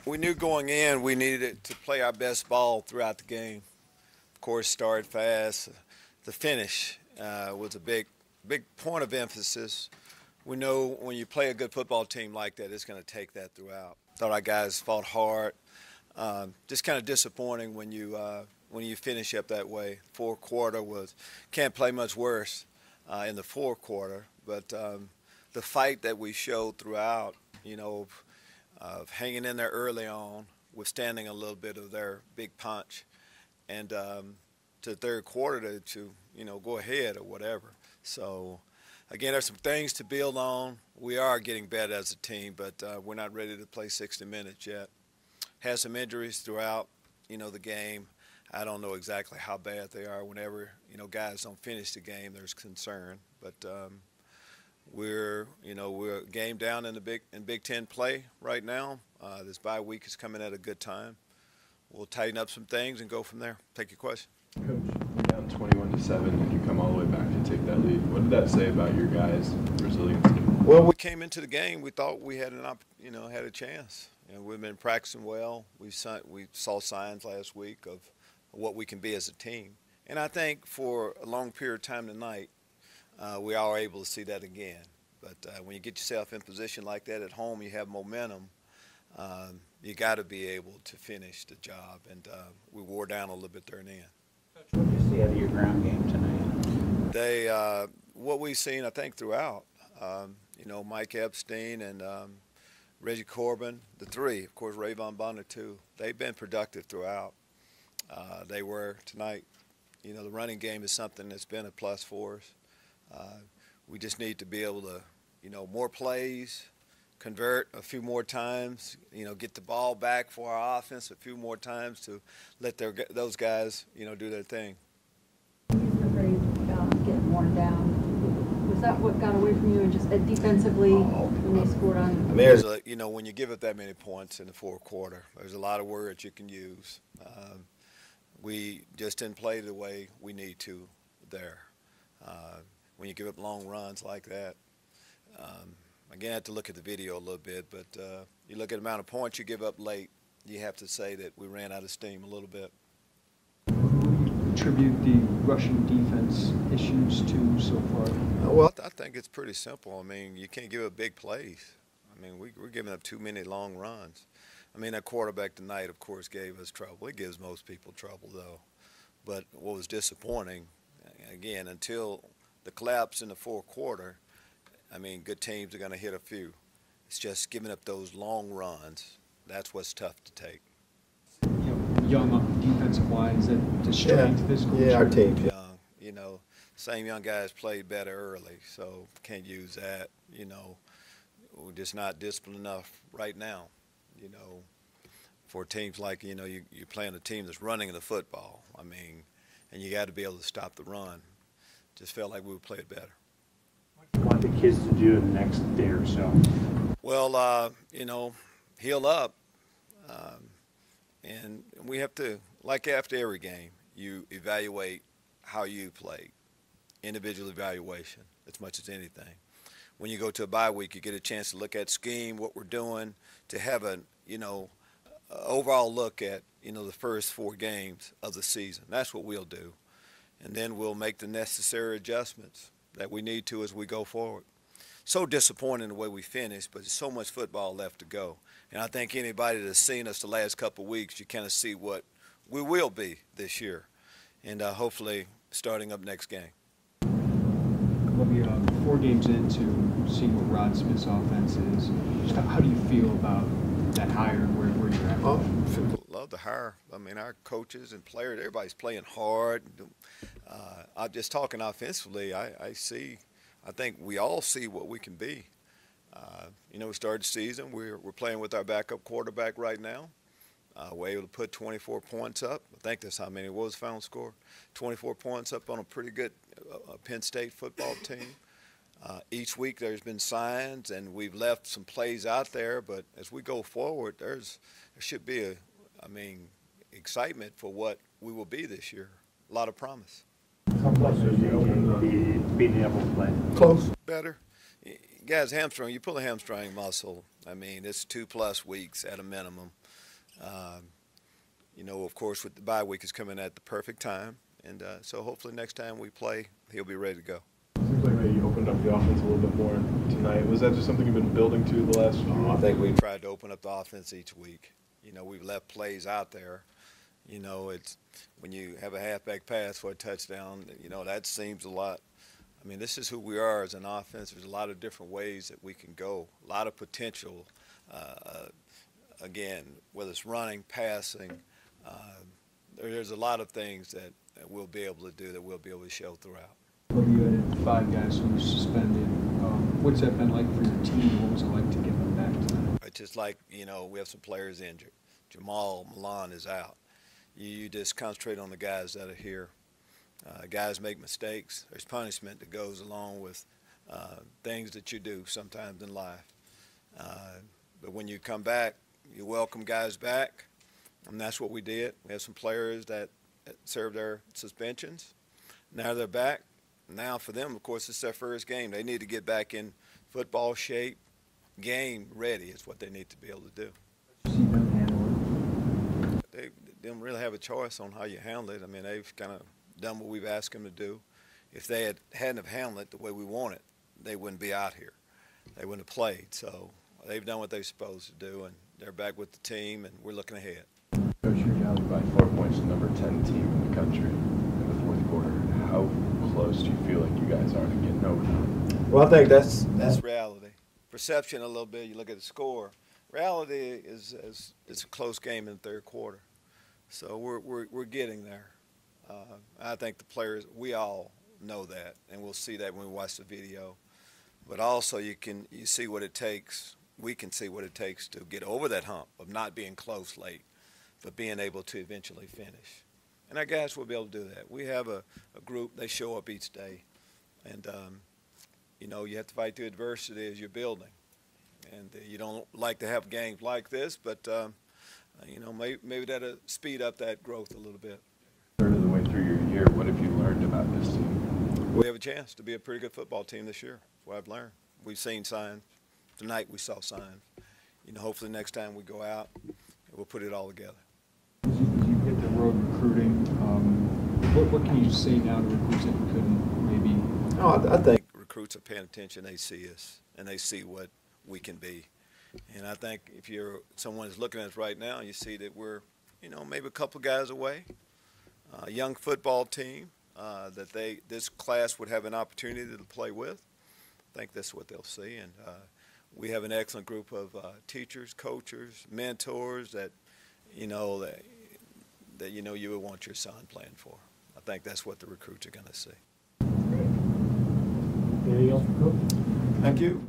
We knew going in we needed to play our best ball throughout the game. Of course, start fast. The finish was a big point of emphasis. We know when you play a good football team like that, it's going to take that throughout. Thought our guys fought hard. Just kind of disappointing when you finish up that way. Fourth quarter can't play much worse in the fourth quarter, but the fight that we showed throughout, of hanging in there early on, withstanding a little bit of their big punch, and to the third quarter to go ahead or whatever. So, again, there's some things to build on. We are getting better as a team, but we're not ready to play 60 minutes yet. Had some injuries throughout, the game. I don't know exactly how bad they are. Whenever, guys don't finish the game, there's concern. But we're a game down in Big Ten play right now. This bye week is coming at a good time. We'll tighten up some things and go from there. Take your question. Coach, you're down 21-7, and you come all the way back to take that lead. What did that say about your guys' resiliency? Well, we came into the game. We thought we had had a chance. We've been practicing well. We saw signs last week of what we can be as a team. And I think for a long period of time tonight, we are able to see that again. But when you get yourself in position like that at home, you have momentum. You got to be able to finish the job. And we wore down a little bit there and then. What did you see out of your ground game tonight? What we've seen, I think, throughout, Mike Epstein and Reggie Corbin, the three, of course, Rayvon Bonner too, they've been productive throughout. They were tonight. The running game is something that's been a plus for us. We just need to be able to, more plays, convert a few more times, get the ball back for our offense a few more times to let those guys, do their thing. He's afraid about getting worn down. Was that what got away from you, and just defensively when they scored on? I mean, there's when you give up that many points in the fourth quarter, there's a lot of words you can use. We just didn't play the way we need to there. When you give up long runs like that, again, I have to look at the video a little bit, but you look at the amount of points you give up late, you have to say that we ran out of steam a little bit. Attribute the Russian defense issues to so far? Well, I think it's pretty simple. I mean, you can't give up big plays. I mean, we're giving up too many long runs. I mean, that quarterback tonight, of course, gave us trouble. It gives most people trouble, though. But what was disappointing, again, until the collapse in the fourth quarter, I mean, good teams are going to hit a few. It's just giving up those long runs. That's what's tough to take. Young defensive line, is that the strength of this culture? Yeah, our team's young. Same young guys played better early, so can't use that. We're just not disciplined enough right now. For teams like, you're playing a team that's running the football. I mean, and you got to be able to stop the run. Just felt like we would play it better. What do you want the kids to do in the next day or so? Well, heal up. And we have to, like after every game, you evaluate how you played. Individual evaluation as much as anything. When you go to a bye week, you get a chance to look at scheme, what we're doing, to have an overall look at, the first 4 games of the season. That's what we'll do. And then we'll make the necessary adjustments that we need to as we go forward. So disappointing the way we finished, but there's so much football left to go. And I think anybody that's seen us the last couple of weeks, you kind of see what we will be this year. And hopefully starting up next game. Lovie, 4 games into seeing what Rod Smith's offense is, just how do you feel about that hire and where you're at? People love the hire. I mean, our coaches and players, everybody's playing hard. I'm just talking offensively. I think we all see what we can be. We started the season. We're playing with our backup quarterback right now. We're able to put 24 points up. I think that's how many it was final score. 24 points up on a pretty good Penn State football team. Each week there's been signs, and we've left some plays out there. But as we go forward, there should be excitement for what we will be this year. A lot of promise. How close are you being able to play? Close. Better. Guys, hamstring, you pull a hamstring muscle. I mean, it's 2+ weeks at a minimum. You know, of course, with the bye week is coming at the perfect time, and so hopefully next time we play, he'll be ready to go. Seems like maybe you opened up the offense a little bit more tonight. Was that just something you've been building to the last few weeks? I think we tried to open up the offense each week. You know, we've left plays out there. You know, it's when you have a halfback pass for a touchdown, you know, that seems a lot. I mean, this is who we are as an offense. There's a lot of different ways that we can go, a lot of potential. Again, whether it's running, passing, there's a lot of things that we'll be able to do, that we'll be able to show throughout. Lovie, you had 5 guys who were suspended. What's that been like for your team? What was it like to get them back tonight? It's just like, you know, we have some players injured. Jamal Milan is out. You just concentrate on the guys that are here. Guys make mistakes. There's punishment that goes along with things that you do sometimes in life. But when you come back, you welcome guys back, and that's what we did. We have some players that served their suspensions. Now they're back. Now for them, of course, it's their first game. They need to get back in football shape. Game ready is what they need to be able to do. They didn't really have a choice on how you handle it. I mean, they've kind of done what we've asked them to do. If they hadn't have handled it the way we want it, they wouldn't be out here. They wouldn't have played. So they've done what they're supposed to do, and they're back with the team, and we're looking ahead. Coach, you're down by 4 points to number 10 team in the country in the fourth quarter. How close do you feel like you guys are to getting over that? Well, I think that's reality. Perception a little bit. You look at the score. Reality is it's a close game in the third quarter. So we're getting there. I think the players, we all know that, and we'll see that when we watch the video. But also you see what it takes. We can see what it takes to get over that hump of not being close late, but being able to eventually finish. And our guys will be able to do that. We have a group, they show up each day. And, you know, you have to fight through adversity as you're building. And you don't like to have games like this, but, you know, maybe that'll speed up that growth a little bit. Third of the way through your year, what have you learned about this team? We have a chance to be a pretty good football team this year. That's what I've learned. We've seen signs. Tonight we saw signs. You know, hopefully next time we go out, we'll put it all together. As you hit the road recruiting, what can you say now to recruits that you couldn't maybe? No, I think recruits are paying attention. They see us, and they see what we can be. And I think if you're someone who's looking at us right now, you see that we're, you know, maybe a couple guys away. A young football team that this class would have an opportunity to play with. I think that's what they'll see. And we have an excellent group of teachers, coaches, mentors that you know that you know you would want your son playing for. I think that's what the recruits are going to see. Anything else, Coach? Thank you.